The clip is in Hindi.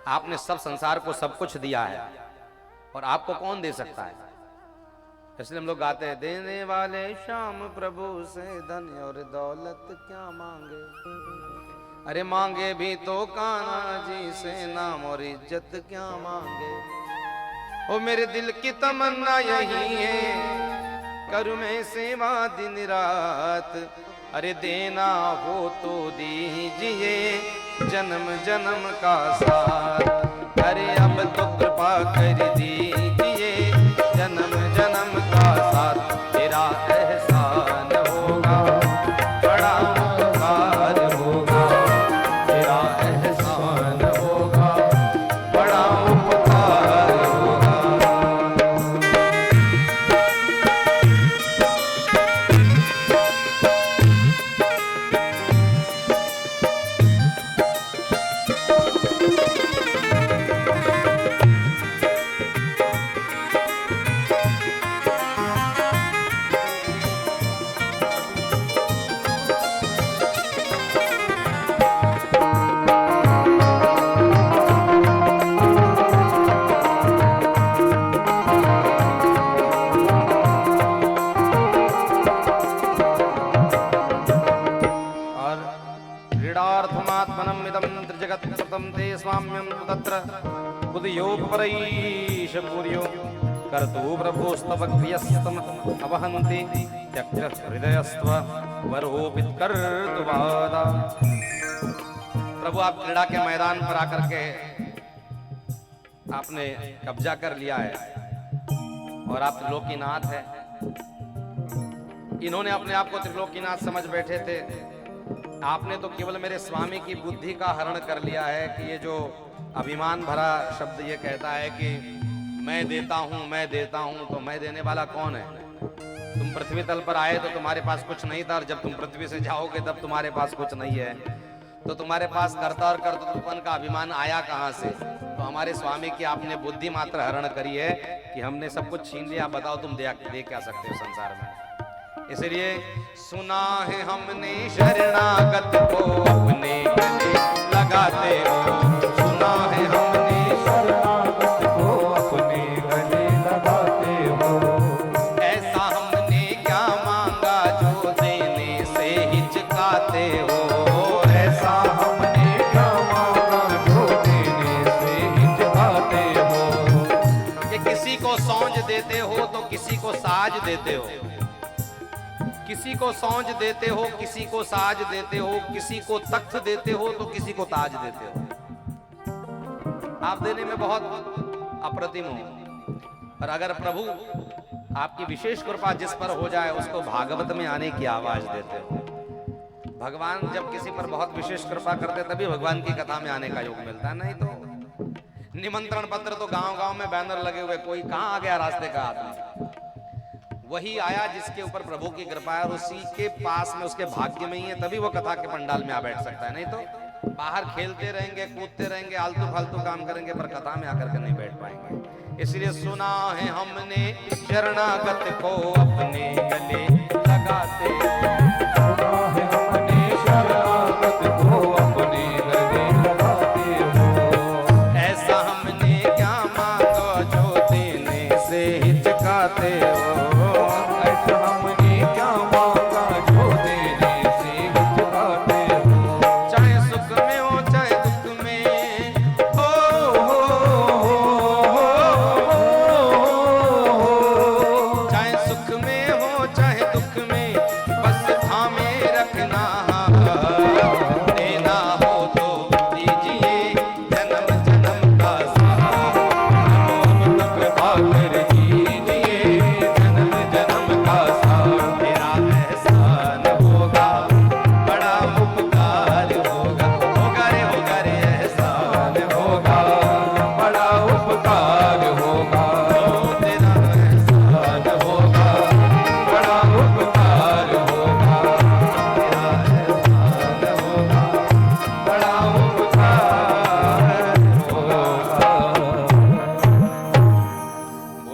आपने सब संसार को सब कुछ दिया है और आपको कौन दे सकता है? इसलिए हम लोग गाते हैं, देने वाले श्याम प्रभु से धन और दौलत क्या मांगे। अरे मांगे भी तो कान्हा जी से नाम और इज्जत क्या मांगे। ओ मेरे दिल की तमन्ना यही है, करूं मैं सेवा दिन रात। अरे देना हो तो दीजिए जन्म जन्म का साथ। अरे अब तो कृपा कर दीजिए जन्म जन्म का साथ। तेरा एहसान होगा बड़ा उपकार होगा, तेरा एहसान होगा बड़ा उपकार होगा। बुधियोपरैष पूर्यो कर्तु प्रभोस्तव क्रियस्तम अवहन्ति त्यक्त हृदयस्त्व वरोपित्कर्तुवादा। प्रभु आप क्रीड़ा के मैदान पर आकर के आपने कब्जा कर लिया है और आप त्रिलोकीनाथ है। इन्होंने अपने आप को त्रिलोकीनाथ समझ बैठे थे, आपने तो केवल मेरे स्वामी की बुद्धि का हरण कर लिया है कि ये जो अभिमान भरा शब्द ये कहता है कि मैं देता हूं, तो मैं देने वाला कौन है? तुम पृथ्वी तल पर आए तो तुम्हारे पास कुछ नहीं था, और जब तुम पृथ्वी से जाओगे तब तुम्हारे पास कुछ नहीं है। तो तुम्हारे पास कर्ता और कर्तृत्वपन का अभिमान आया कहां से? तो हमारे स्वामी की आपने बुद्धि मात्र हरण करी है कि हमने सब कुछ छीन लिया। बताओ तुम दे क्या सकते हो संसार में? इसलिए सुना है हमने शरणागत को अपने गले लगाते हो, सुना है हमने शरणागत को अपने गले लगाते हो। ऐसा हमने क्या मांगा जो देने से हिचकाते हो, ऐसा हमने क्या मांगा जो देने से हिचकाते हो। कि किसी को सौंज देते हो तो किसी को साज देते हो, किसी को सौंज देते हो, किसी को साज देते हो, किसी को तख्त देते हो तो किसी को ताज देते हो। आप देने में बहुत अप्रतिम हो। और अगर प्रभु आपकी विशेष कृपा जिस पर हो जाए उसको भागवत में आने की आवाज देते हो। भगवान जब किसी पर बहुत विशेष कृपा करते तभी भगवान की कथा में आने का योग मिलता है, नहीं तो निमंत्रण पत्र तो गांव गांव में बैनर लगे हुए, कोई कहां आ गया रास्ते का आदमी। वही आया जिसके ऊपर प्रभु की कृपा है और उसी के पास में उसके भाग्य में ही है, तभी वो कथा के पंडाल में आ बैठ सकता है। नहीं तो बाहर खेलते रहेंगे, कूदते रहेंगे, आलतू फालतू काम करेंगे, पर कथा में आकर के नहीं बैठ पाएंगे। इसलिए सुना है हमने शरणागत को अपने गले लगाते